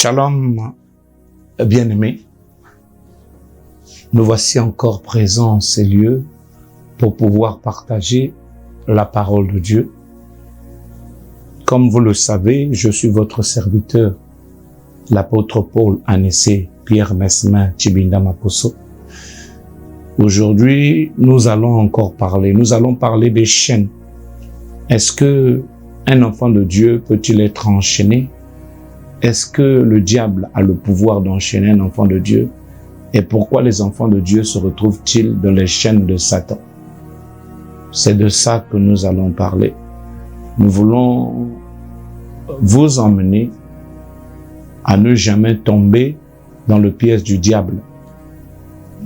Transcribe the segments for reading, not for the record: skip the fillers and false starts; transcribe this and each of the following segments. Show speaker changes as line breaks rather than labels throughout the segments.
Shalom, bien-aimés. Nous voici encore présents en ces lieux pour pouvoir partager la parole de Dieu. Comme vous le savez, je suis votre serviteur, l'apôtre Paul Anissé Pierre Mesmin Tchibinda Maposo. Aujourd'hui, nous allons parler des chaînes. Est-ce que un enfant de Dieu peut-il être enchaîné? Est-ce que le diable a le pouvoir d'enchaîner un enfant de Dieu? Et pourquoi les enfants de Dieu se retrouvent-ils dans les chaînes de Satan? C'est de ça que nous allons parler. Nous voulons vous emmener à ne jamais tomber dans le piège du diable.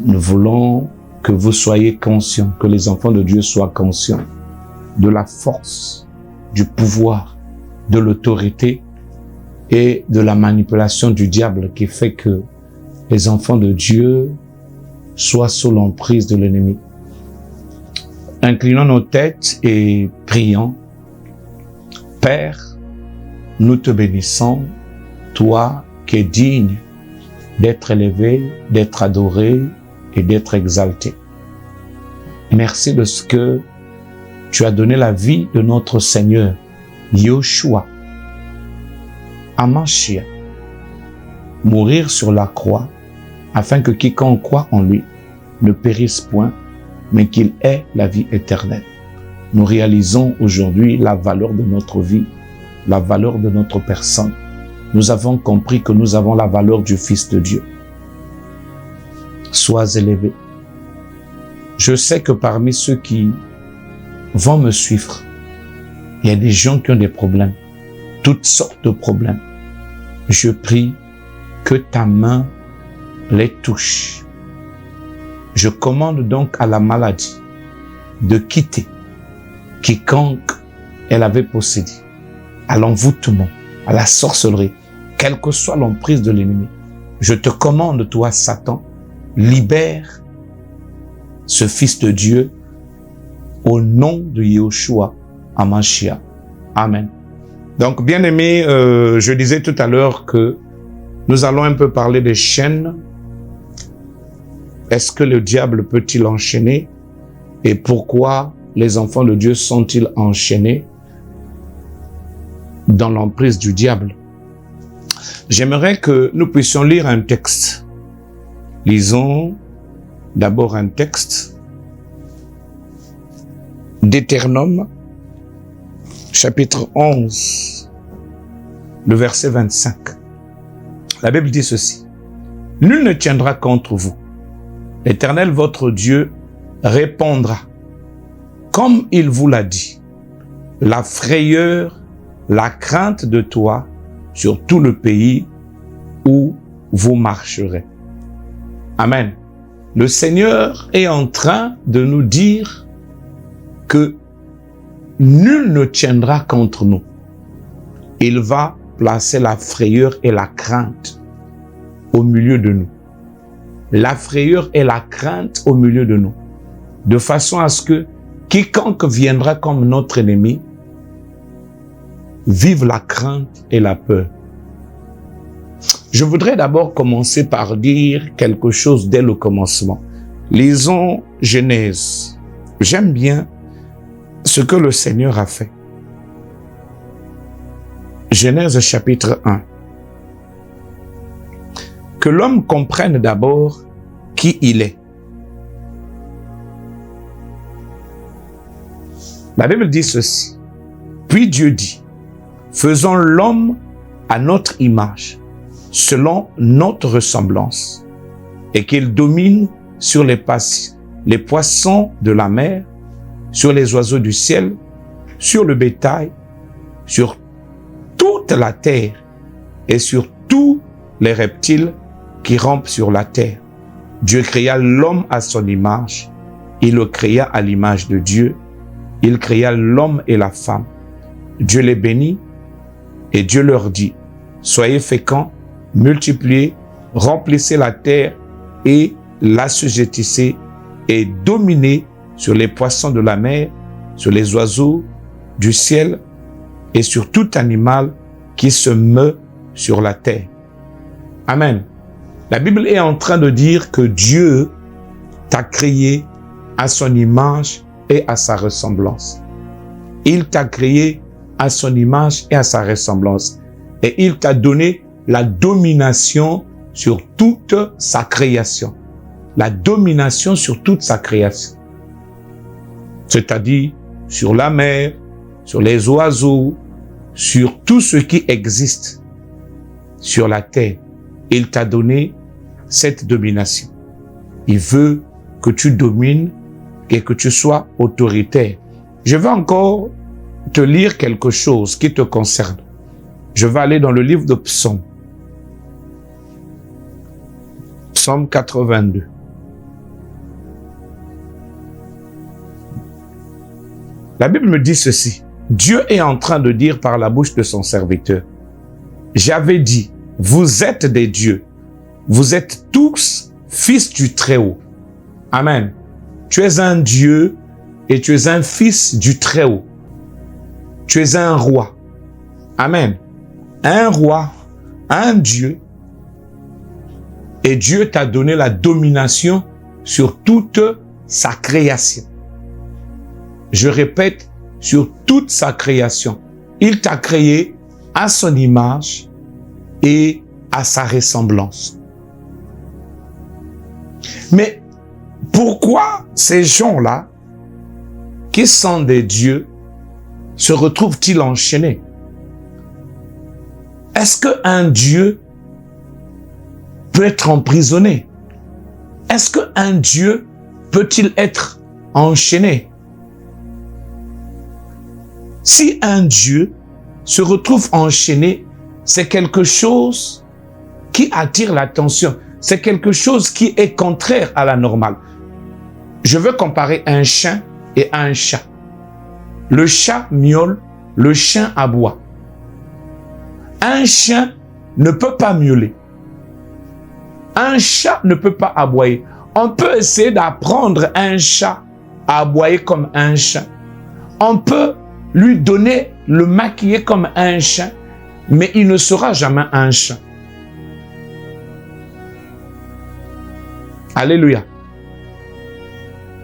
Nous voulons que vous soyez conscients, que les enfants de Dieu soient conscients de la force, du pouvoir, de l'autorité et de la manipulation du diable qui fait que les enfants de Dieu soient sous l'emprise de l'ennemi. Inclinons nos têtes et prions. Père, nous te bénissons, toi qui es digne d'être élevé, d'être adoré et d'être exalté. Merci de ce que tu as donné la vie de notre Seigneur, Yoshua, Amashia, mourir sur la croix, afin que quiconque croit en lui ne périsse point, mais qu'il ait la vie éternelle. Nous réalisons aujourd'hui la valeur de notre vie, la valeur de notre personne. Nous avons compris que nous avons la valeur du Fils de Dieu. Sois élevé. Je sais que parmi ceux qui vont me suivre, il y a des gens qui ont des problèmes, toutes sortes de problèmes. Je prie que ta main les touche. Je commande donc à la maladie de quitter quiconque elle avait possédé, à l'envoûtement, à la sorcellerie, quelle que soit l'emprise de l'ennemi. Je te commande, toi, Satan, libère ce Fils de Dieu au nom de Yahushua Hamashiach. Amen. Donc, bien aimé, je disais tout à l'heure que nous allons un peu parler des chaînes. Est-ce que le diable peut-il enchaîner? Et pourquoi les enfants de Dieu sont-ils enchaînés dans l'emprise du diable? J'aimerais que nous puissions lire un texte. Lisons d'abord un texte d'Éternome, chapitre 11, le verset 25. La Bible dit ceci: « Nul ne tiendra contre vous. L'Éternel, votre Dieu, répondra, comme il vous l'a dit, la frayeur, la crainte de toi sur tout le pays où vous marcherez. » Amen. Le Seigneur est en train de nous dire que nul ne tiendra contre nous. Il va placer la frayeur et la crainte au milieu de nous. La frayeur et la crainte au milieu de nous. De façon à ce que quiconque viendra comme notre ennemi vive la crainte et la peur. Je voudrais d'abord commencer par dire quelque chose dès le commencement. Lisons Genèse. J'aime bien ce que le Seigneur a fait. Genèse chapitre 1. Que l'homme comprenne d'abord qui il est. La Bible dit ceci. Puis Dieu dit, faisons l'homme à notre image, selon notre ressemblance, et qu'il domine sur les poissons de la mer, sur les oiseaux du ciel, sur le bétail, sur toute la terre et sur tous les reptiles qui rampent sur la terre. Dieu créa l'homme à son image. Il le créa à l'image de Dieu. Il créa l'homme et la femme. Dieu les bénit et Dieu leur dit, soyez féconds, multipliez, remplissez la terre et l'assujettissez et dominez sur les poissons de la mer, sur les oiseaux du ciel et sur tout animal qui se meut sur la terre. Amen. La Bible est en train de dire que Dieu t'a créé à son image et à sa ressemblance. Il t'a créé à son image et à sa ressemblance. Et il t'a donné la domination sur toute sa création. La domination sur toute sa création. C'est-à-dire sur la mer, sur les oiseaux, sur tout ce qui existe sur la terre. Il t'a donné cette domination. Il veut que tu domines et que tu sois autoritaire. Je vais encore te lire quelque chose qui te concerne. Je vais aller dans le livre de Psaume. Psaume 82. La Bible me dit ceci. Dieu est en train de dire par la bouche de son serviteur. J'avais dit, vous êtes des dieux. Vous êtes tous fils du Très-Haut. Amen. Tu es un Dieu et tu es un fils du Très-Haut. Tu es un roi. Amen. Un roi, un Dieu. Et Dieu t'a donné la domination sur toute sa création. Je répète, sur toute sa création. Il t'a créé à son image et à sa ressemblance. Mais pourquoi ces gens-là, qui sont des dieux, se retrouvent-ils enchaînés? Est-ce qu'un Dieu peut être emprisonné? Est-ce qu'un Dieu peut-il être enchaîné? Si un Dieu se retrouve enchaîné, c'est quelque chose qui attire l'attention. C'est quelque chose qui est contraire à la normale. Je veux comparer un chien et un chat. Le chat miaule, le chien aboie. Un chien ne peut pas miauler. Un chat ne peut pas aboyer. On peut essayer d'apprendre un chat à aboyer comme un chien. On peut lui donner, le maquiller comme un chien, mais il ne sera jamais un chien. Alléluia.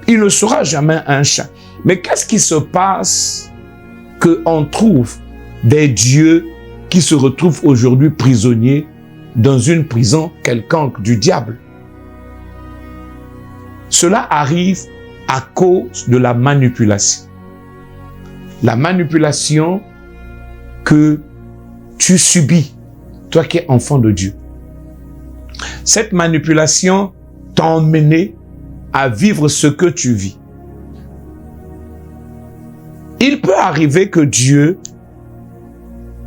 Il ne sera jamais un chien. Mais qu'est-ce qui se passe qu'on trouve des dieux qui se retrouvent aujourd'hui prisonniers dans une prison quelconque du diable? Cela arrive à cause de la manipulation. La manipulation que tu subis, toi qui es enfant de Dieu. Cette manipulation t'a emmené à vivre ce que tu vis. Il peut arriver que Dieu,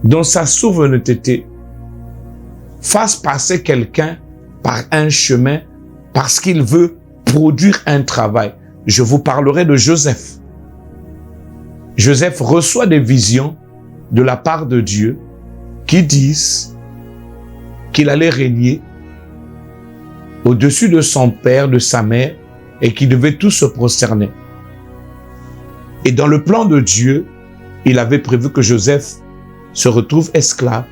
dans sa souveraineté, fasse passer quelqu'un par un chemin parce qu'il veut produire un travail. Je vous parlerai de Joseph. Joseph reçoit des visions de la part de Dieu qui disent qu'il allait régner au-dessus de son père, de sa mère, et qu'il devait tous se prosterner. Et dans le plan de Dieu, il avait prévu que Joseph se retrouve esclave,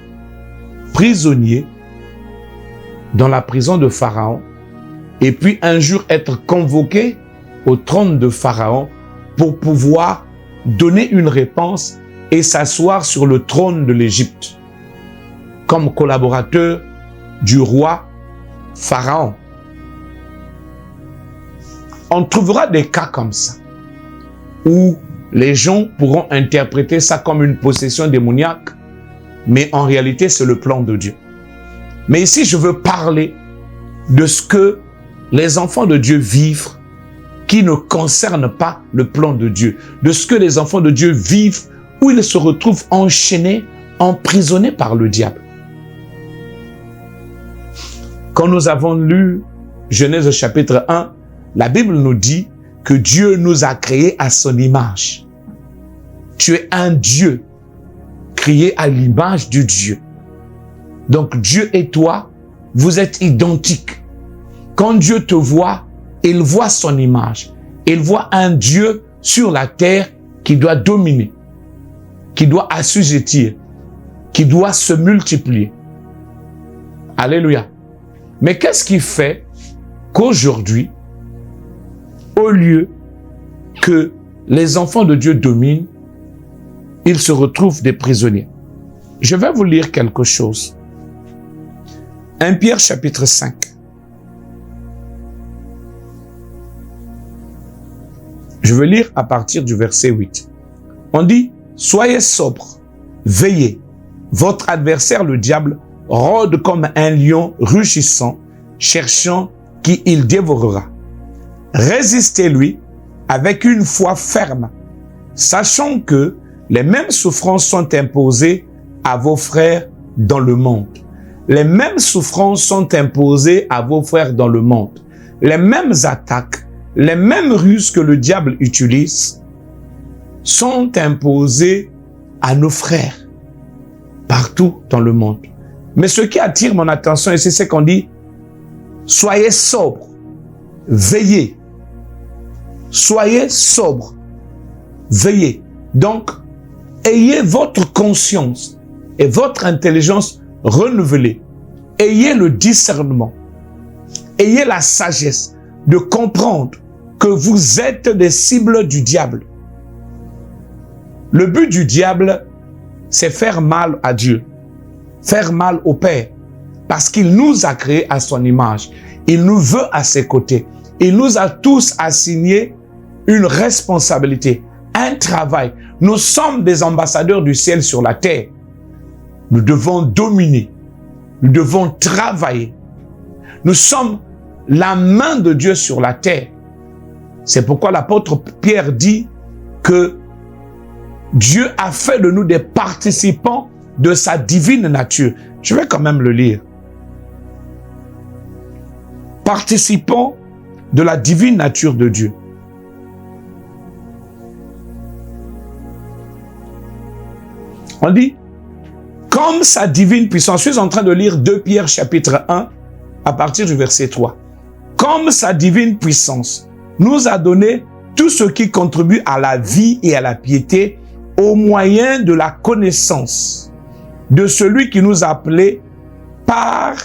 prisonnier, dans la prison de Pharaon, et puis un jour être convoqué au trône de Pharaon pour pouvoir donner une réponse et s'asseoir sur le trône de l'Égypte comme collaborateur du roi Pharaon. On trouvera des cas comme ça où les gens pourront interpréter ça comme une possession démoniaque, mais en réalité c'est le plan de Dieu. Mais ici je veux parler de ce que les enfants de Dieu vivent qui ne concerne pas le plan de Dieu, de ce que les enfants de Dieu vivent où ils se retrouvent enchaînés, emprisonnés par le diable. Quand nous avons lu Genèse chapitre 1, la Bible nous dit que Dieu nous a créés à son image. Tu es un Dieu, créé à l'image du Dieu. Donc Dieu et toi, vous êtes identiques. Quand Dieu te voit, il voit son image. Il voit un Dieu sur la terre qui doit dominer, qui doit assujettir, qui doit se multiplier. Alléluia. Mais qu'est-ce qui fait qu'aujourd'hui, au lieu que les enfants de Dieu dominent, ils se retrouvent des prisonniers? Je vais vous lire quelque chose. 1 Pierre chapitre 5. Je veux lire à partir du verset 8. On dit, « Soyez sobres, veillez. Votre adversaire, le diable, rôde comme un lion rugissant, cherchant qui il dévorera. Résistez-lui avec une foi ferme, sachant que les mêmes souffrances sont imposées à vos frères dans le monde. Les mêmes souffrances sont imposées à vos frères dans le monde. Les mêmes attaques, les mêmes ruses que le diable utilise sont imposées à nos frères partout dans le monde. Mais ce qui attire mon attention ici, c'est qu'on dit « Soyez sobres, veillez. » Soyez sobres, veillez. Donc, ayez votre conscience et votre intelligence renouvelée. Ayez le discernement. Ayez la sagesse de comprendre que vous êtes des cibles du diable. Le but du diable, c'est faire mal à Dieu, faire mal au Père, parce qu'il nous a créés à son image. Il nous veut à ses côtés. Il nous a tous assigné une responsabilité, un travail. Nous sommes des ambassadeurs du ciel sur la terre. Nous devons dominer. Nous devons travailler. Nous sommes la main de Dieu sur la terre. C'est pourquoi l'apôtre Pierre dit que Dieu a fait de nous des participants de sa divine nature. Je vais quand même le lire. Participants de la divine nature de Dieu. On dit, comme sa divine puissance, je suis en train de lire 2 Pierre chapitre 1 à partir du verset 3. Comme sa divine puissance nous a donné tout ce qui contribue à la vie et à la piété au moyen de la connaissance de celui qui nous a appelés par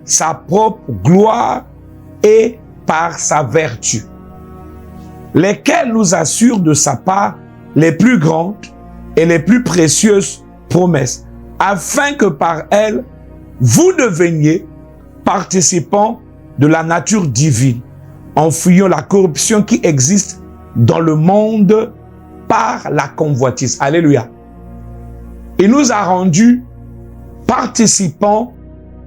sa propre gloire et par sa vertu, lesquels nous assurent de sa part les plus grandes et les plus précieuses promesses, afin que par elles, vous deveniez participants de la nature divine, en fuyant la corruption qui existe dans le monde par la convoitise. Alléluia. Il nous a rendus participants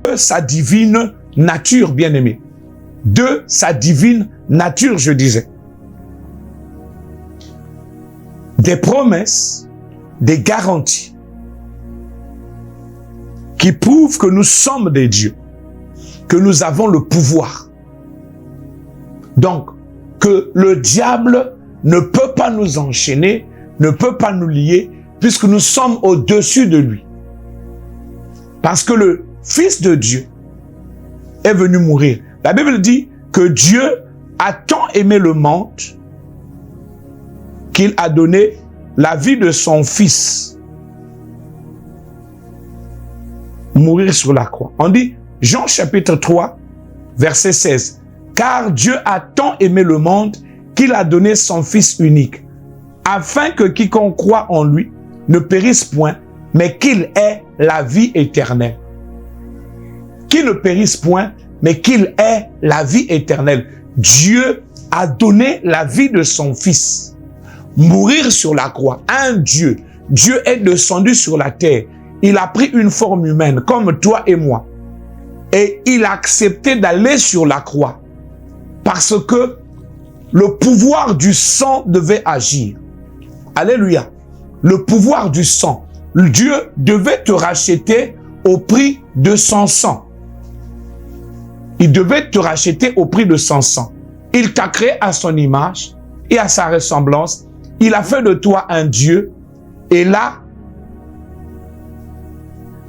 de sa divine nature, bien-aimés. De sa divine nature, je disais. Des promesses, des garanties qui prouvent que nous sommes des dieux, que nous avons le pouvoir. Donc, que le diable ne peut pas nous enchaîner, ne peut pas nous lier, puisque nous sommes au-dessus de lui. Parce que le Fils de Dieu est venu mourir. La Bible dit que Dieu a tant aimé le monde qu'il a donné la vie de son Fils mourir sur la croix. On dit, Jean chapitre 3, verset 16, « Car Dieu a tant aimé le monde qu'il a donné son Fils unique, afin que quiconque croit en lui ne périsse point, mais qu'il ait la vie éternelle. » Qu'il ne périsse point, mais qu'il ait la vie éternelle. Dieu a donné la vie de son Fils. Mourir sur la croix. Un Dieu. Dieu est descendu sur la terre. Il a pris une forme humaine, comme toi et moi. Et il a accepté d'aller sur la croix. Parce que le pouvoir du sang devait agir. Alléluia. Le pouvoir du sang. Dieu devait te racheter au prix de son sang. Il devait te racheter au prix de son sang. Il t'a créé à son image et à sa ressemblance. Il a fait de toi un Dieu. Et là,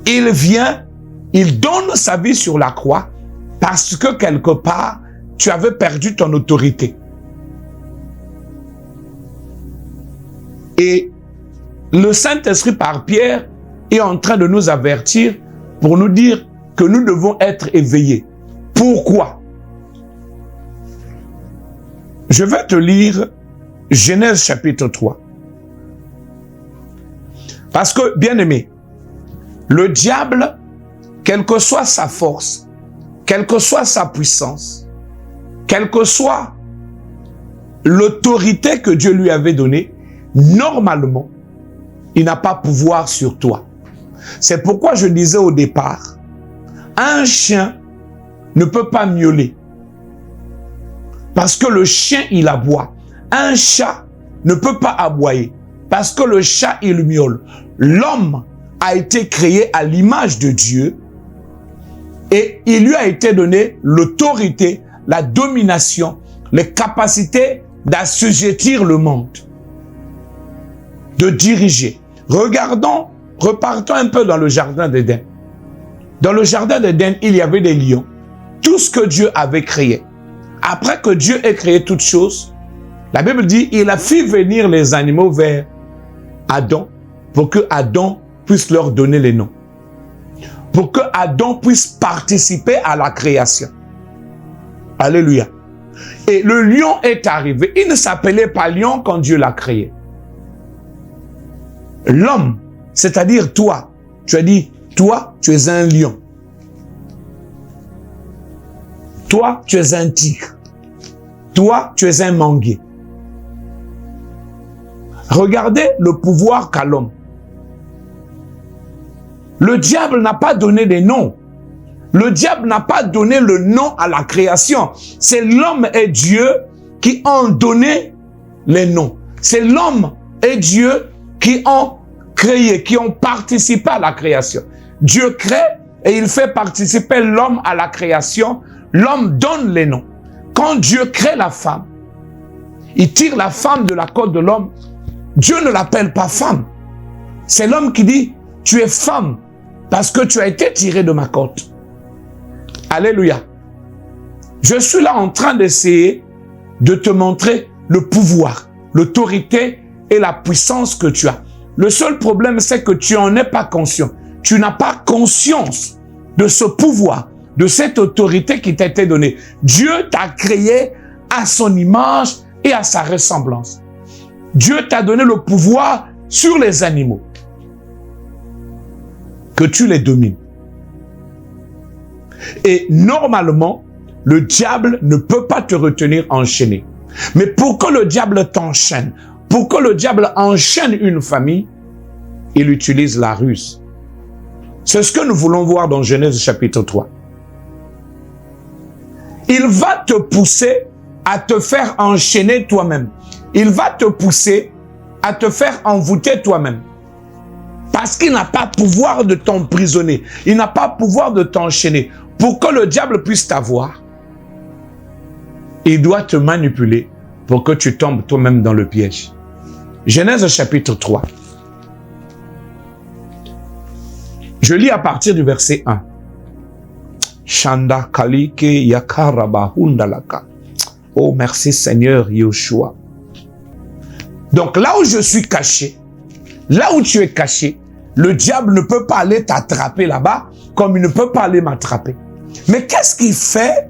il vient, il donne sa vie sur la croix parce que quelque part, tu avais perdu ton autorité. Et le Saint-Esprit par Pierre est en train de nous avertir pour nous dire que nous devons être éveillés. Pourquoi? Je vais te lire Genèse chapitre 3. Parce que, bien aimé, le diable, quelle que soit sa force, quelle que soit sa puissance, quelle que soit l'autorité que Dieu lui avait donnée, normalement, il n'a pas pouvoir sur toi. C'est pourquoi je disais au départ, un chien ne peut pas miauler. Parce que le chien, il aboie. Un chat ne peut pas aboyer. Parce que le chat, il miaule. L'homme a été créé à l'image de Dieu et il lui a été donné l'autorité, la domination, les capacités d'assujettir le monde, de diriger. Repartons un peu dans le jardin d'Éden. Dans le jardin d'Éden, il y avait des lions. Tout ce que Dieu avait créé. Après que Dieu ait créé toutes choses, la Bible dit, il a fait venir les animaux vers Adam pour que Adam puisse leur donner les noms. Pour que Adam puisse participer à la création. Alléluia. Et le lion est arrivé. Il ne s'appelait pas lion quand Dieu l'a créé. L'homme, c'est-à-dire toi, tu as dit, toi, tu es un lion. Toi, tu es un tigre. Toi, tu es un manguier. Regardez le pouvoir qu'a l'homme. Le diable n'a pas donné des noms. Le diable n'a pas donné le nom à la création. C'est l'homme et Dieu qui ont donné les noms. C'est l'homme et Dieu qui ont créé, qui ont participé à la création. Dieu crée et il fait participer l'homme à la création. L'homme donne les noms. Quand Dieu crée la femme, il tire la femme de la côte de l'homme. Dieu ne l'appelle pas femme. C'est l'homme qui dit, tu es femme parce que tu as été tiré de ma côte. Alléluia. Je suis là en train d'essayer de te montrer le pouvoir, l'autorité et la puissance que tu as. Le seul problème, c'est que tu n'en es pas conscient. Tu n'as pas conscience de ce pouvoir, de cette autorité qui t'a été donnée. Dieu t'a créé à son image et à sa ressemblance. Dieu t'a donné le pouvoir sur les animaux. Que tu les domines. Et normalement, le diable ne peut pas te retenir enchaîné. Mais pour que le diable t'enchaîne, pour que le diable enchaîne une famille, il utilise la ruse. C'est ce que nous voulons voir dans Genèse chapitre 3. Il va te pousser à te faire enchaîner toi-même. Il va te pousser à te faire envoûter toi-même. Parce qu'il n'a pas pouvoir de t'emprisonner. Il n'a pas pouvoir de t'enchaîner. Pour que le diable puisse t'avoir, il doit te manipuler pour que tu tombes toi-même dans le piège. Genèse chapitre 3. Je lis à partir du verset 1. Shanda kalike yakaraba hundalaka. Oh, merci Seigneur Yeshua. Donc là où je suis caché, là où tu es caché, le diable ne peut pas aller t'attraper là-bas comme il ne peut pas aller m'attraper. Mais qu'est-ce qui fait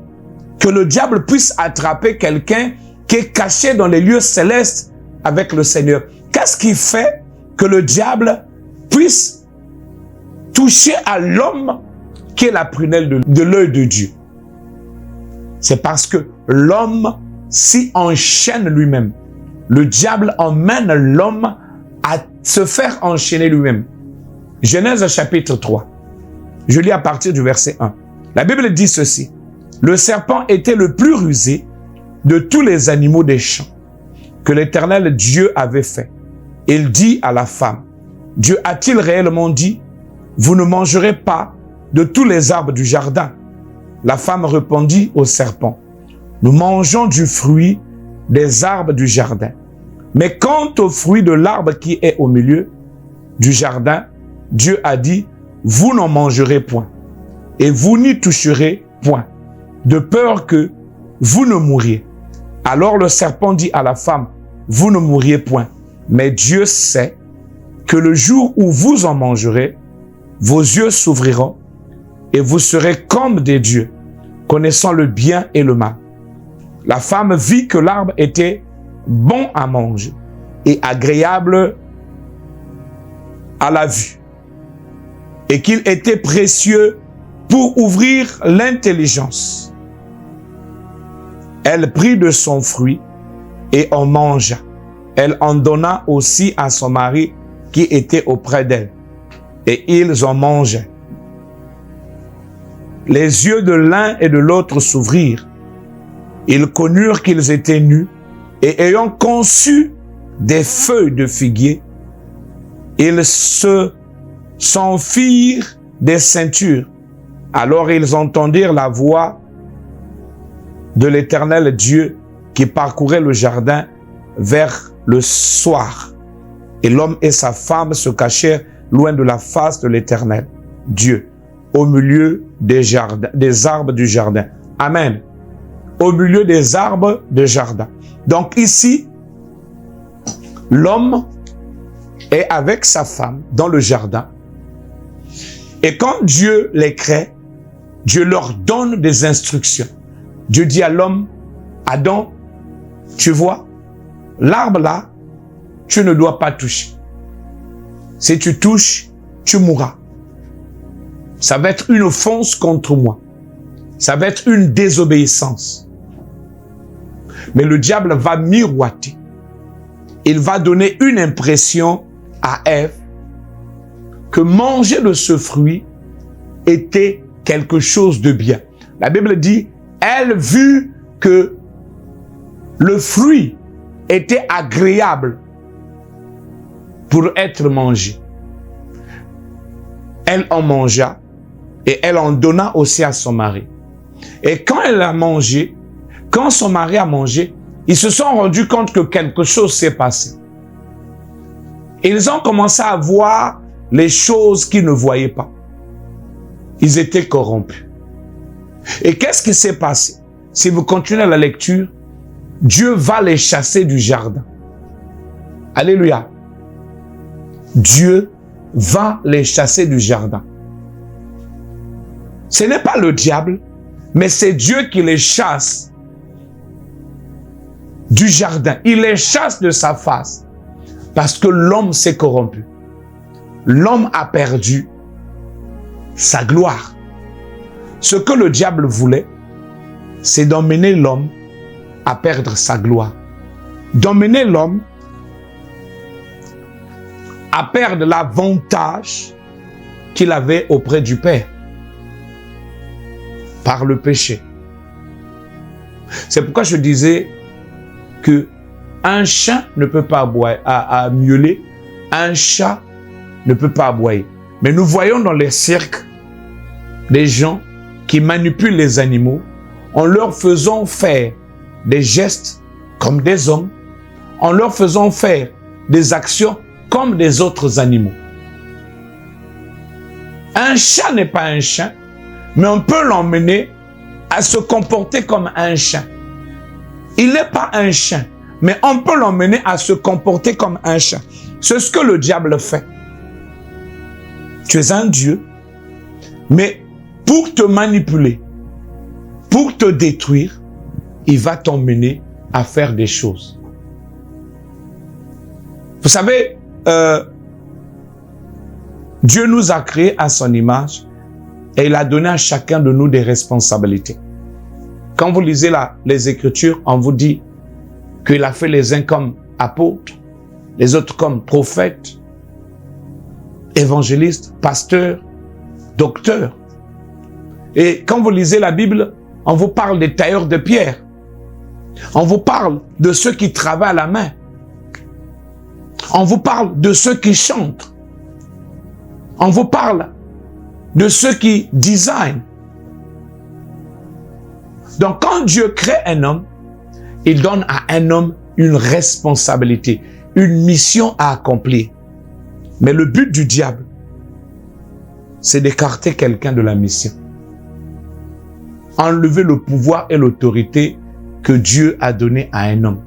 que le diable puisse attraper quelqu'un qui est caché dans les lieux célestes avec le Seigneur? Qu'est-ce qui fait que le diable puisse toucher à l'homme qui est la prunelle de l'œil de Dieu? C'est parce que l'homme s'y enchaîne lui-même. Le diable emmène l'homme à se faire enchaîner lui-même. Genèse chapitre 3. Je lis à partir du verset 1. La Bible dit ceci. Le serpent était le plus rusé de tous les animaux des champs que l'Éternel Dieu avait fait. Il dit à la femme, Dieu a-t-il réellement dit, vous ne mangerez pas de tous les arbres du jardin? La femme répondit au serpent, nous mangeons du fruit des arbres du jardin. Mais quant au fruit de l'arbre qui est au milieu du jardin, Dieu a dit, vous n'en mangerez point, et vous n'y toucherez point, de peur que vous ne mouriez. Alors le serpent dit à la femme, vous ne mourriez point, mais Dieu sait que le jour où vous en mangerez, vos yeux s'ouvriront, et vous serez comme des dieux, connaissant le bien et le mal. La femme vit que l'arbre était bon à manger et agréable à la vue, et qu'il était précieux pour ouvrir l'intelligence. Elle prit de son fruit et en mangea. Elle en donna aussi à son mari qui était auprès d'elle, et ils en mangeaient. Les yeux de l'un et de l'autre s'ouvrirent. Ils connurent qu'ils étaient nus, et ayant conçu des feuilles de figuier, ils s'en firent des ceintures. Alors ils entendirent la voix de l'Éternel Dieu qui parcourait le jardin vers le soir. Et l'homme et sa femme se cachèrent loin de la face de l'Éternel Dieu, au milieu des arbres du jardin. Amen. Au milieu des arbres du jardin. Donc ici, l'homme est avec sa femme dans le jardin. Et quand Dieu les crée, Dieu leur donne des instructions. Dieu dit à l'homme, Adam, tu vois, l'arbre là, tu ne dois pas toucher. Si tu touches, tu mourras. Ça va être une offense contre moi. Ça va être une désobéissance. Mais le diable va miroiter. Il va donner une impression à Ève que manger de ce fruit était quelque chose de bien. La Bible dit, elle vit que le fruit était agréable pour être mangé. Elle en mangea et elle en donna aussi à son mari. Et quand elle a mangé, quand son mari a mangé, ils se sont rendus compte que quelque chose s'est passé. Ils ont commencé à voir les choses qu'ils ne voyaient pas. Ils étaient corrompus. Et qu'est-ce qui s'est passé? Si vous continuez la lecture, Dieu va les chasser du jardin. Alléluia. Dieu va les chasser du jardin. Ce n'est pas le diable, mais c'est Dieu qui les chasse du jardin. Il les chasse de sa face parce que l'homme s'est corrompu. L'homme a perdu sa gloire. Ce que le diable voulait, c'est d'emmener l'homme à perdre sa gloire. D'emmener l'homme à perdre l'avantage qu'il avait auprès du Père par le péché. C'est pourquoi je disais que un chat ne peut pas aboyer, à miauler, un chat ne peut pas aboyer. Mais nous voyons dans les cirques des gens qui manipulent les animaux en leur faisant faire des gestes comme des hommes, en leur faisant faire des actions comme des autres animaux. Un chat n'est pas un chien, mais on peut l'emmener à se comporter comme un chien. Il n'est pas un chien, mais on peut l'emmener à se comporter comme un chien. C'est ce que le diable fait. Tu es un Dieu, mais pour te manipuler, pour te détruire, il va t'emmener à faire des choses. Vous savez, Dieu nous a créés à son image et il a donné à chacun de nous des responsabilités. Quand vous lisez les Écritures, on vous dit qu'il a fait les uns comme apôtres, les autres comme prophètes, évangélistes, pasteurs, docteurs. Et quand vous lisez la Bible, on vous parle des tailleurs de pierre. On vous parle de ceux qui travaillent à la main. On vous parle de ceux qui chantent. On vous parle de ceux qui designent. Donc quand Dieu crée un homme, il donne à un homme une responsabilité, une mission à accomplir. Mais le but du diable, c'est d'écarter quelqu'un de la mission. Enlever le pouvoir et l'autorité que Dieu a donné à un homme.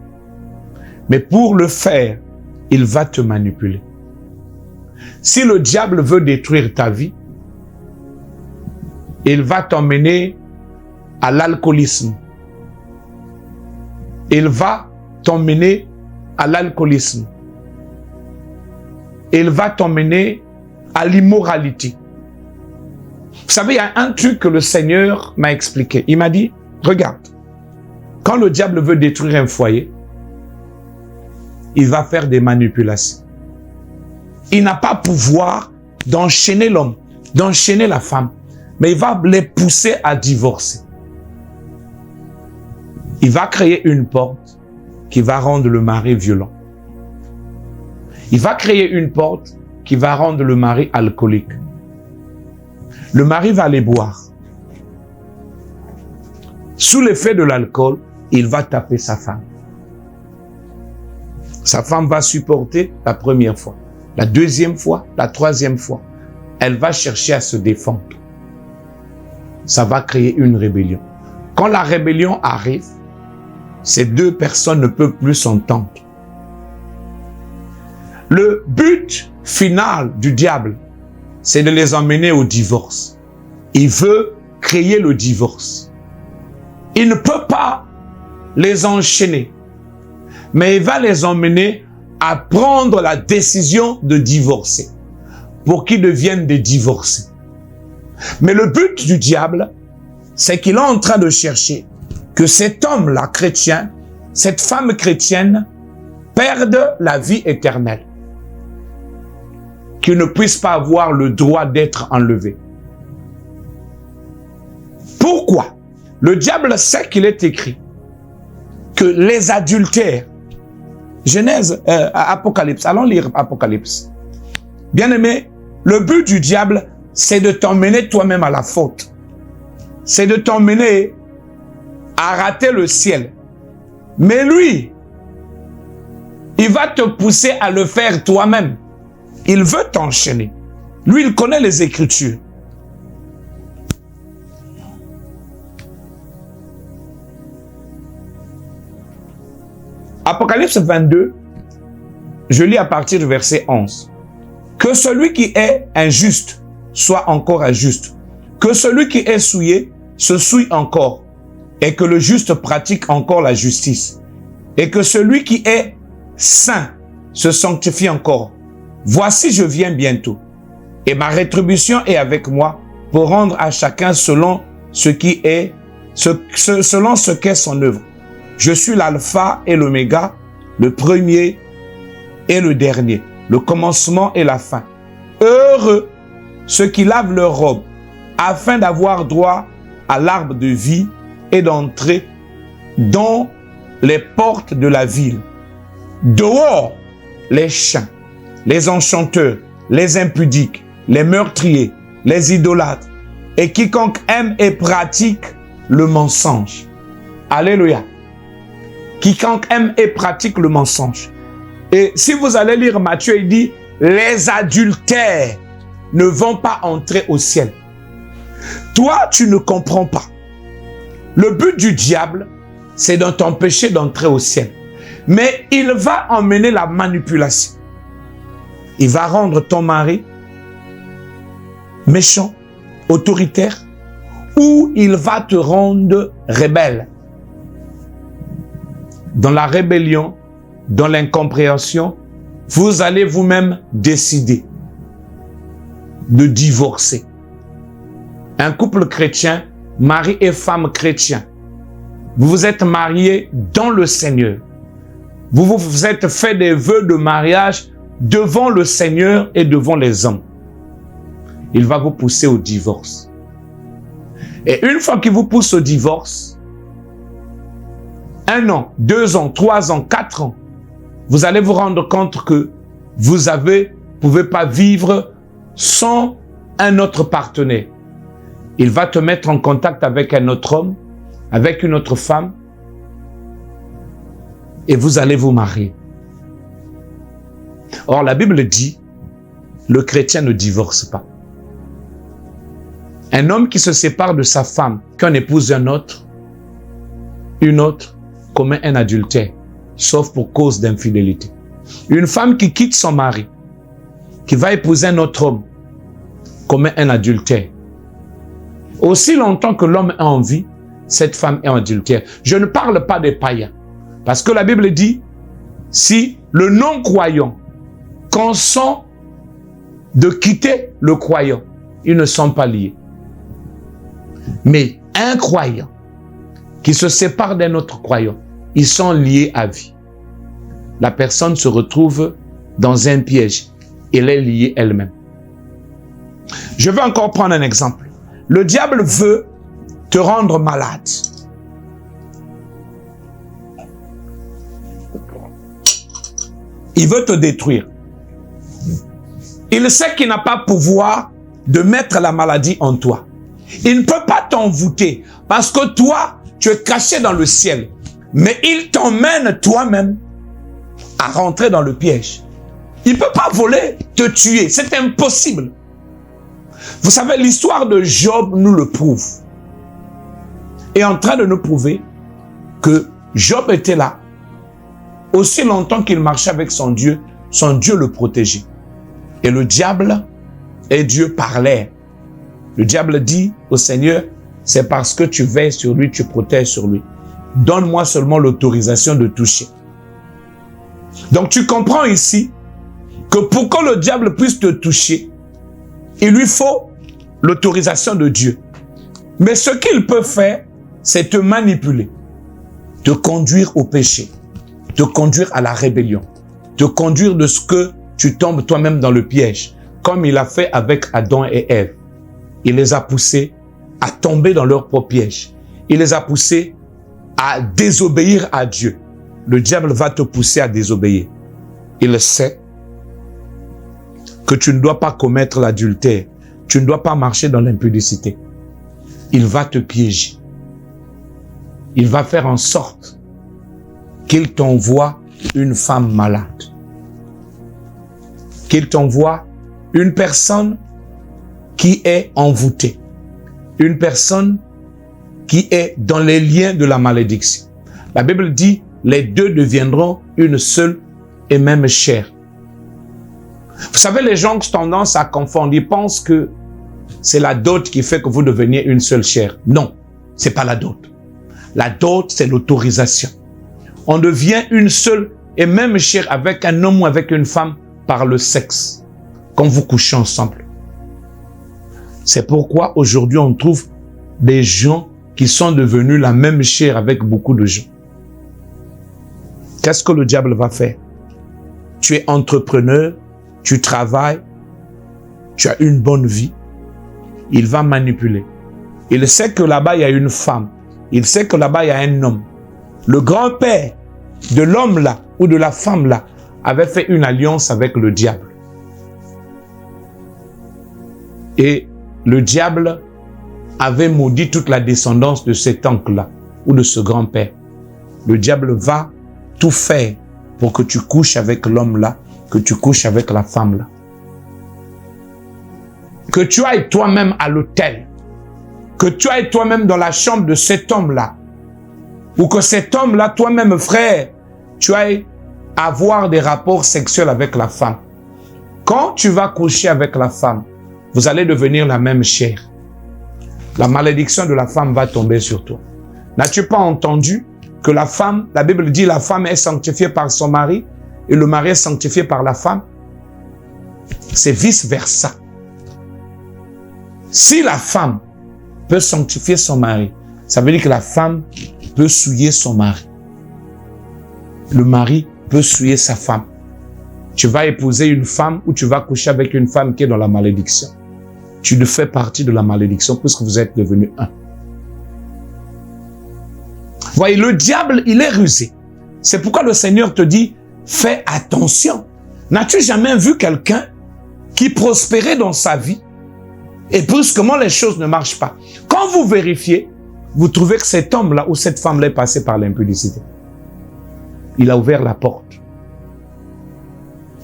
Mais pour le faire, il va te manipuler. Si le diable veut détruire ta vie, il va t'emmener à l'alcoolisme. Il va t'emmener à l'alcoolisme. Il va t'emmener à l'immoralité. Vous savez, il y a un truc que le Seigneur m'a expliqué. Il m'a dit, regarde, quand le diable veut détruire un foyer, il va faire des manipulations. Il n'a pas pouvoir d'enchaîner l'homme, d'enchaîner la femme, mais il va les pousser à divorcer. Il va créer une porte qui va rendre le mari violent. Il va créer une porte qui va rendre le mari alcoolique. Le mari va aller boire. Sous l'effet de l'alcool, il va taper sa femme. Sa femme va supporter la première fois, la deuxième fois, la troisième fois. Elle va chercher à se défendre. Ça va créer une rébellion. Quand la rébellion arrive, ces deux personnes ne peuvent plus s'entendre. Le but final du diable, c'est de les emmener au divorce. Il veut créer le divorce. Il ne peut pas les enchaîner, mais il va les emmener à prendre la décision de divorcer pour qu'ils deviennent des divorcés. Mais le but du diable, c'est qu'il est en train de chercher que cet homme-là chrétien, cette femme chrétienne, perde la vie éternelle. Qu'il ne puisse pas avoir le droit d'être enlevé. Pourquoi? Le diable sait qu'il est écrit que les adultères, Genèse, Apocalypse, allons lire Apocalypse. Bien-aimé, le but du diable, c'est de t'emmener toi-même à la faute. C'est de t'emmener à rater le ciel. Mais lui, il va te pousser à le faire toi-même. Il veut t'enchaîner. Lui, il connaît les Écritures. Apocalypse 22, je lis à partir du verset 11. Que celui qui est injuste soit encore injuste. Que celui qui est souillé se souille encore. Et que le juste pratique encore la justice. Et que celui qui est saint se sanctifie encore. Voici, je viens bientôt. Et ma rétribution est avec moi pour rendre à chacun selon ce qui est, selon ce qu'est son œuvre. Je suis l'alpha et l'oméga, le premier et le dernier, le commencement et la fin. Heureux ceux qui lavent leurs robes, afin d'avoir droit à l'arbre de vie et d'entrer dans les portes de la ville. Dehors, les chiens, les enchanteurs, les impudiques, les meurtriers, les idolâtres, et quiconque aime et pratique le mensonge. Alléluia. Quiconque aime et pratique le mensonge. Et si vous allez lire Matthieu, il dit, les adultères ne vont pas entrer au ciel. Toi, tu ne comprends pas. Le but du diable, c'est de t'empêcher d'entrer au ciel. Mais il va emmener la manipulation. Il va rendre ton mari méchant, autoritaire, ou il va te rendre rebelle. Dans la rébellion, dans l'incompréhension, vous allez vous-même décider de divorcer. Un couple chrétien, mari et femme chrétiens, vous vous êtes mariés dans le Seigneur. Vous vous êtes fait des vœux de mariage devant le Seigneur et devant les hommes. Il va vous pousser au divorce. Et une fois qu'il vous pousse au divorce, 1 an, 2 ans, 3 ans, 4 ans, vous allez vous rendre compte que vous ne pouvez pas vivre sans un autre partenaire. Il va te mettre en contact avec un autre homme, avec une autre femme, et vous allez vous marier. Or, la Bible dit, le chrétien ne divorce pas. Un homme qui se sépare de sa femme, qui en épouse une autre, commet un adultère, sauf pour cause d'infidélité. Une femme qui quitte son mari, qui va épouser un autre homme, commet un adultère. Aussi longtemps que l'homme est en vie, cette femme est adultère. Je ne parle pas des païens. Parce que la Bible dit, si le non-croyant consent de quitter le croyant, ils ne sont pas liés. Mais un croyant qui se sépare d'un autre croyant, ils sont liés à vie. La personne se retrouve dans un piège. Elle est liée elle-même. Je vais encore prendre un exemple. Le diable veut te rendre malade. Il veut te détruire. Il sait qu'il n'a pas pouvoir de mettre la maladie en toi. Il ne peut pas t'envoûter parce que toi, tu es caché dans le ciel. Mais il t'emmène toi-même à rentrer dans le piège. Il ne peut pas voler, te tuer. C'est impossible. Vous savez, l'histoire de Job nous le prouve. Est en train de nous prouver que Job était là. Aussi longtemps qu'il marchait avec son Dieu le protégeait. Et le diable et Dieu parlaient. Le diable dit au Seigneur, c'est parce que tu veilles sur lui, tu protèges sur lui. Donne-moi seulement l'autorisation de toucher. Donc tu comprends ici que pour que le diable puisse te toucher, il lui faut l'autorisation de Dieu. Mais ce qu'il peut faire, c'est te manipuler, te conduire au péché, te conduire à la rébellion, te conduire de ce que tu tombes toi-même dans le piège, comme il a fait avec Adam et Ève. Il les a poussés à tomber dans leur propre piège. Il les a poussés à désobéir à Dieu. Le diable va te pousser à désobéir. Il sait que tu ne dois pas commettre l'adultère. Tu ne dois pas marcher dans l'impudicité. Il va te piéger. Il va faire en sorte qu'il t'envoie une femme malade. Qu'il t'envoie une personne qui est envoûtée. Une personne qui est dans les liens de la malédiction. La Bible dit, les deux deviendront une seule et même chair. Vous savez, les gens ont tendance à confondre. Ils pensent que c'est la dot qui fait que vous deveniez une seule chair. Non, c'est pas la dot. La dot, c'est l'autorisation. On devient une seule et même chair avec un homme ou avec une femme par le sexe, quand vous couchez ensemble. C'est pourquoi aujourd'hui on trouve des gens qui sont devenus la même chair avec beaucoup de gens. Qu'est-ce que le diable va faire? Tu es entrepreneur, tu travailles, tu as une bonne vie. Il va manipuler. Il sait que là-bas il y a une femme. Il sait que là-bas il y a un homme. Le grand-père de l'homme-là ou de la femme-là avait fait une alliance avec le diable. Et le diable avait maudit toute la descendance de cet oncle-là ou de ce grand-père. Le diable va tout faire pour que tu couches avec l'homme-là, que tu couches avec la femme-là. Que tu ailles toi-même à l'hôtel, que tu ailles toi-même dans la chambre de cet homme-là, ou que cet homme-là, toi-même frère, tu ailles avoir des rapports sexuels avec la femme. Quand tu vas coucher avec la femme, vous allez devenir la même chair. La malédiction de la femme va tomber sur toi. N'as-tu pas entendu que la femme, la Bible dit la femme est sanctifiée par son mari et le mari est sanctifié par la femme? C'est vice-versa. Si la femme peut sanctifier son mari, ça veut dire que la femme peut souiller son mari. Le mari peut souiller sa femme. Tu vas épouser une femme ou tu vas coucher avec une femme qui est dans la malédiction. Tu ne fais partie de la malédiction puisque vous êtes devenus un. Voyez, le diable, il est rusé. C'est pourquoi le Seigneur te dit, fais attention. N'as-tu jamais vu quelqu'un qui prospérait dans sa vie et brusquement les choses ne marchent pas? Quand vous vérifiez, vous trouvez que cet homme-là ou cette femme-là est passé par l'impudicité. Il a ouvert la porte.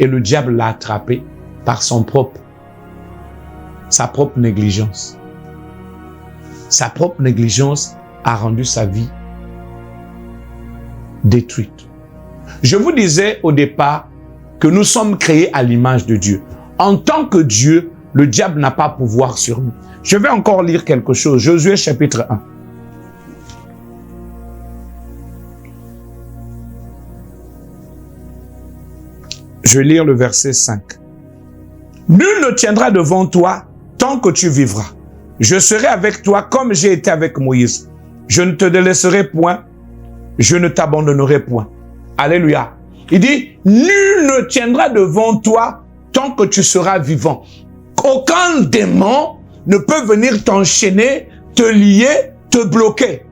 Et le diable l'a attrapé par sa propre négligence. Sa propre négligence a rendu sa vie détruite. Je vous disais au départ que nous sommes créés à l'image de Dieu. En tant que Dieu, le diable n'a pas pouvoir sur nous. Je vais encore lire quelque chose. Josué chapitre 1. Je vais lire le verset 5. Nul ne tiendra devant toi tant que tu vivras. Je serai avec toi comme j'ai été avec Moïse. Je ne te délaisserai point, je ne t'abandonnerai point. Alléluia. Il dit, nul ne tiendra devant toi tant que tu seras vivant. Aucun démon ne peut venir t'enchaîner, te lier, te bloquer.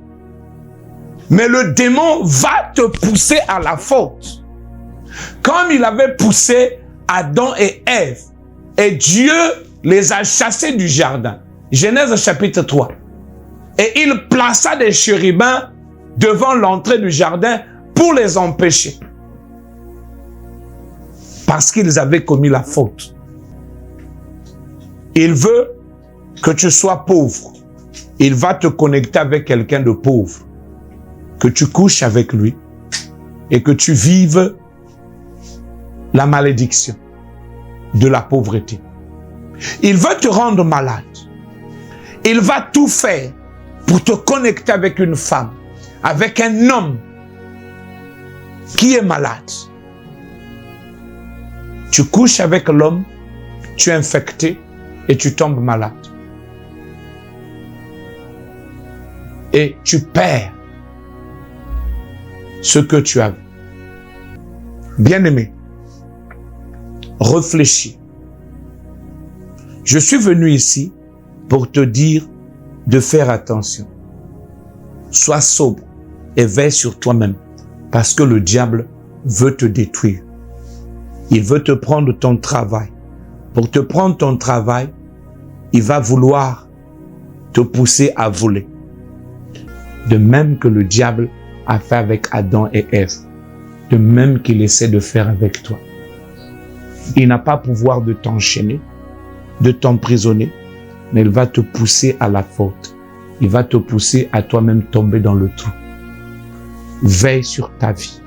Mais le démon va te pousser à la faute. Comme il avait poussé Adam et Ève, et Dieu les a chassés du jardin. Genèse chapitre 3. Et il plaça des chérubins devant l'entrée du jardin pour les empêcher. Parce qu'ils avaient commis la faute. Il veut que tu sois pauvre. Il va te connecter avec quelqu'un de pauvre. Que tu couches avec lui et que tu vives la malédiction de la pauvreté. Il veut te rendre malade. Il va tout faire pour te connecter avec une femme, avec un homme qui est malade. Tu couches avec l'homme, tu es infecté et tu tombes malade. Et tu perds ce que tu as. Bien-aimé, réfléchis. Je suis venu ici pour te dire de faire attention. Sois sobre et veille sur toi-même parce que le diable veut te détruire. Il veut te prendre ton travail. Pour te prendre ton travail, il va vouloir te pousser à voler. De même que le diable a fait avec Adam et Ève. De même qu'il essaie de faire avec toi. Il n'a pas pouvoir de t'enchaîner, de t'emprisonner, mais il va te pousser à la faute. Il va te pousser à toi-même tomber dans le trou. Veille sur ta vie.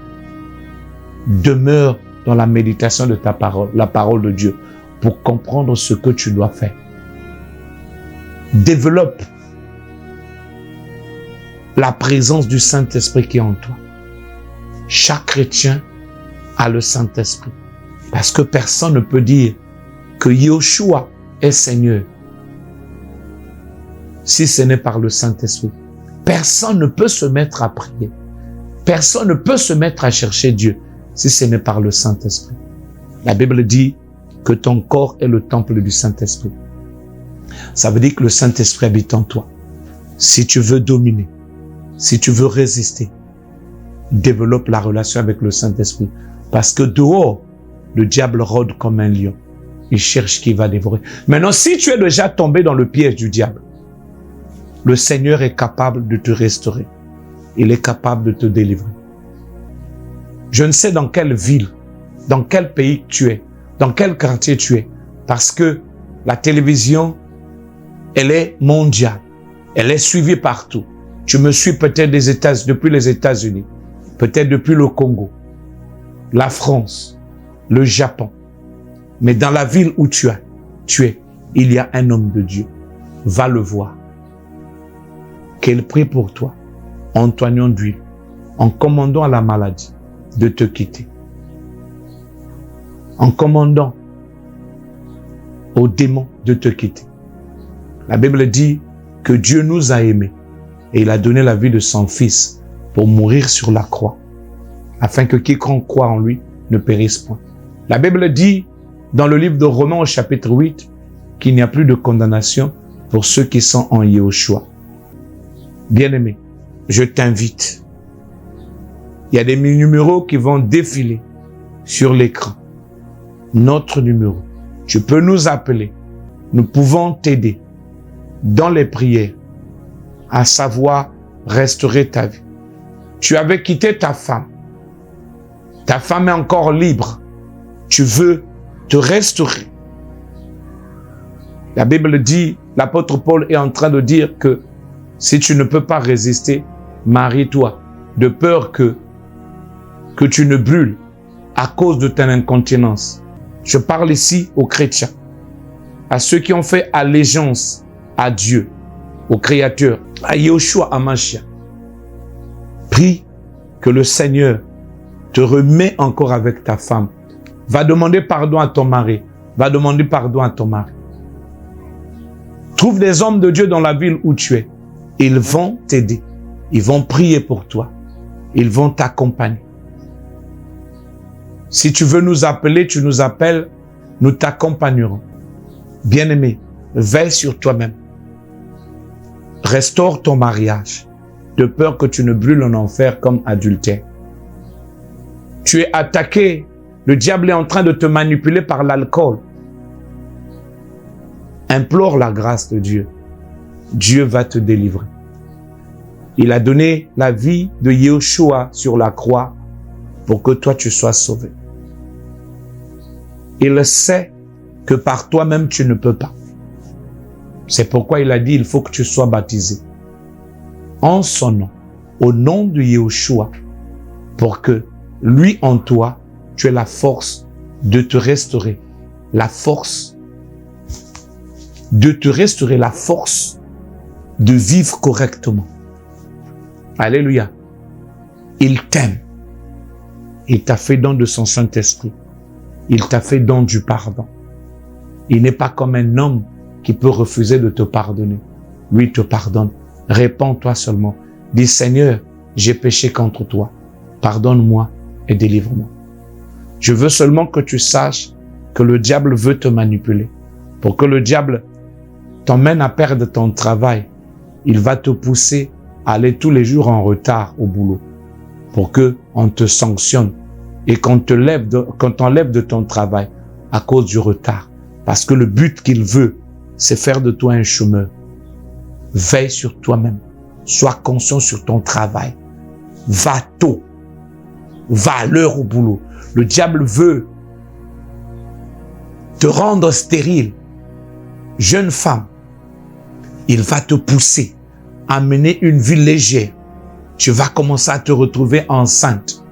Demeure dans la méditation de ta parole, la parole de Dieu, pour comprendre ce que tu dois faire. Développe la présence du Saint-Esprit qui est en toi. Chaque chrétien a le Saint-Esprit. Parce que personne ne peut dire que Yeshua est Seigneur si ce n'est par le Saint-Esprit. Personne ne peut se mettre à prier. Personne ne peut se mettre à chercher Dieu si ce n'est par le Saint-Esprit. La Bible dit que ton corps est le temple du Saint-Esprit. Ça veut dire que le Saint-Esprit habite en toi. Si tu veux dominer, si tu veux résister, développe la relation avec le Saint-Esprit. Parce que dehors, le diable rôde comme un lion. Il cherche qui va dévorer. Maintenant, si tu es déjà tombé dans le piège du diable, le Seigneur est capable de te restaurer. Il est capable de te délivrer. Je ne sais dans quelle ville, dans quel pays tu es, dans quel quartier tu es, parce que la télévision, elle est mondiale. Elle est suivie partout. Tu me suis peut-être depuis les États-Unis, peut-être depuis le Congo, la France, le Japon. Mais dans la ville où tu es, il y a un homme de Dieu. Va le voir. Qu'il prie pour toi, en t'oignant d'huile, en commandant à la maladie de te quitter. En commandant au démon de te quitter. La Bible dit que Dieu nous a aimés et il a donné la vie de son Fils pour mourir sur la croix, afin que quiconque croit en lui ne périsse point. La Bible dit dans le livre de Romains au chapitre 8 qu'il n'y a plus de condamnation pour ceux qui sont en Yeshua. Bien-aimé, je t'invite. Il y a des numéros qui vont défiler sur l'écran. Notre numéro. Tu peux nous appeler. Nous pouvons t'aider dans les prières à savoir restaurer ta vie. Tu avais quitté ta femme. Ta femme est encore libre. Tu veux te restaurer. La Bible dit, l'apôtre Paul est en train de dire que si tu ne peux pas résister, marie-toi, de peur que tu ne brûles à cause de ta incontinence. Je parle ici aux chrétiens, à ceux qui ont fait allégeance à Dieu, au Créateur, à Yeshua HaMashiach. Prie que le Seigneur te remet encore avec ta femme Va demander pardon à ton mari. Va demander pardon à ton mari. Trouve des hommes de Dieu dans la ville où tu es. Ils vont t'aider. Ils vont prier pour toi. Ils vont t'accompagner. Si tu veux nous appeler, tu nous appelles, nous t'accompagnerons. Bien-aimé, veille sur toi-même. Restaure ton mariage, de peur que tu ne brûles en enfer comme adultère. Tu es attaqué, le diable est en train de te manipuler par l'alcool. Implore la grâce de Dieu. Dieu va te délivrer. Il a donné la vie de Yeshua sur la croix pour que toi tu sois sauvé. Il sait que par toi-même tu ne peux pas. C'est pourquoi il a dit il faut que tu sois baptisé en son nom, au nom de Yeshua, pour que lui en toi, tu aies la force de te restaurer, la force de te restaurer, la force de vivre correctement. Alléluia. Il t'aime. Il t'a fait don de son Saint-Esprit. Il t'a fait don du pardon. Il n'est pas comme un homme qui peut refuser de te pardonner. Lui te pardonne. Réponds-toi seulement. Dis, Seigneur, j'ai péché contre toi. Pardonne-moi et délivre-moi. Je veux seulement que tu saches que le diable veut te manipuler. Pour que le diable t'emmène à perdre ton travail, il va te pousser à aller tous les jours en retard au boulot. Pour que on te sanctionne et qu'on t'enlève de ton travail à cause du retard. Parce que le but qu'il veut, c'est faire de toi un chômeur. Veille sur toi-même. Sois conscient sur ton travail. Va tôt. Va à l'heure au boulot. Le diable veut te rendre stérile. Jeune femme, il va te pousser à mener une vie légère. Tu vas commencer à te retrouver enceinte.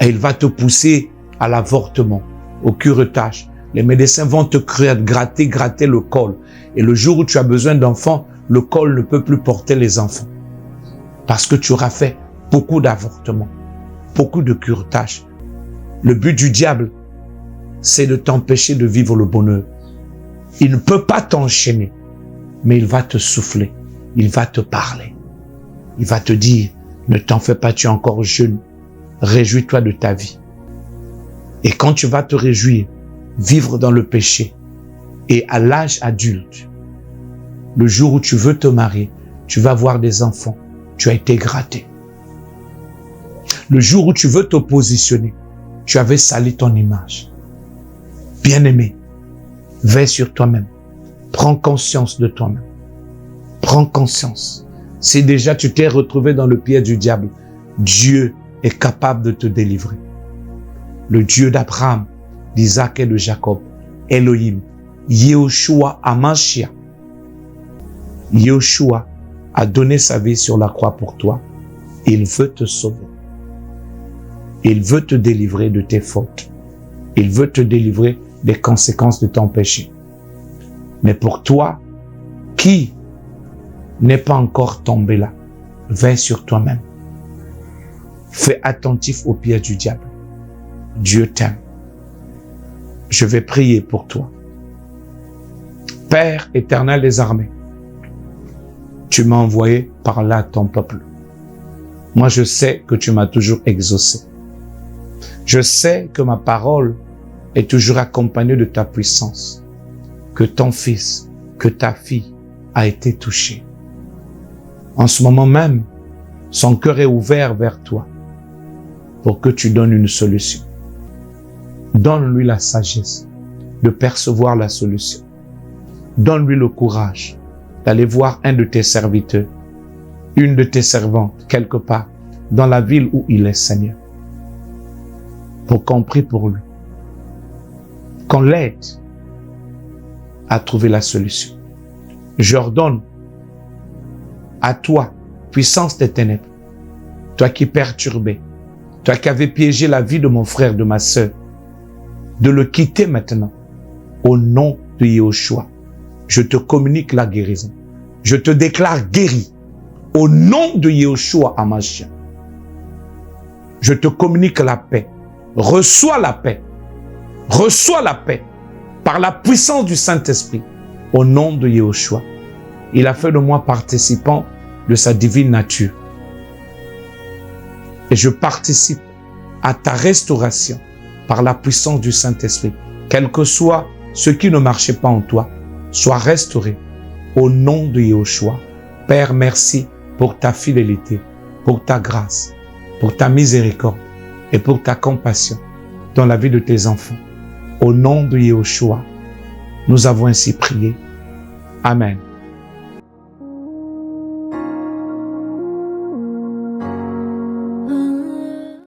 Et il va te pousser à l'avortement, au curettage. Les médecins vont te gratter le col. Et le jour où tu as besoin d'enfants, le col ne peut plus porter les enfants. Parce que tu auras fait beaucoup d'avortements, beaucoup de curetage. Le but du diable, c'est de t'empêcher de vivre le bonheur. Il ne peut pas t'enchaîner, mais il va te souffler. Il va te parler. Il va te dire, ne t'en fais pas, tu es encore jeune. Réjouis-toi de ta vie. Et quand tu vas te réjouir, vivre dans le péché, et à l'âge adulte, le jour où tu veux te marier, tu vas avoir des enfants, tu as été gratté. Le jour où tu veux te positionner, tu avais sali ton image. Bien-aimé, veille sur toi-même. Prends conscience de toi-même. Prends conscience. Si déjà tu t'es retrouvé dans le piège du diable, Dieu est capable de te délivrer. Le Dieu d'Abraham, d'Isaac et de Jacob, Elohim, Yeshua Hamashia. Yeshua a donné sa vie sur la croix pour toi. Il veut te sauver. Il veut te délivrer de tes fautes. Il veut te délivrer des conséquences de ton péché. Mais pour toi, qui n'est pas encore tombé là, veille sur toi-même. Fais attentif aux pièges du diable. Dieu t'aime. Je vais prier pour toi. Père éternel des armées, tu m'as envoyé par là ton peuple. Moi, je sais que tu m'as toujours exaucé. Je sais que ma parole est toujours accompagnée de ta puissance, que ton fils, que ta fille a été touchée. En ce moment même, son cœur est ouvert vers toi pour que tu donnes une solution. Donne-lui la sagesse de percevoir la solution. Donne-lui le courage d'aller voir un de tes serviteurs, une de tes servantes, quelque part, dans la ville où il est Seigneur, pour qu'on prie pour lui, qu'on l'aide à trouver la solution. J'ordonne à toi, puissance des ténèbres, toi qui perturbais, toi qui avais piégé la vie de mon frère, de ma sœur, de le quitter maintenant, au nom de Yeshua. Je te communique la guérison. Je te déclare guéri, au nom de Yeshua Hamashia. Je te communique la paix. Reçois la paix Reçois la paix par la puissance du Saint-Esprit au nom de Yahushua. Il a fait de moi participant de sa divine nature. Et je participe à ta restauration par la puissance du Saint-Esprit. Quel que soit ce qui ne marchait pas en toi, soit restauré au nom de Yahushua. Père, merci pour ta fidélité, pour ta grâce, pour ta miséricorde et pour ta compassion dans la vie de tes enfants. Au nom de Yahushua, nous avons ainsi prié. Amen.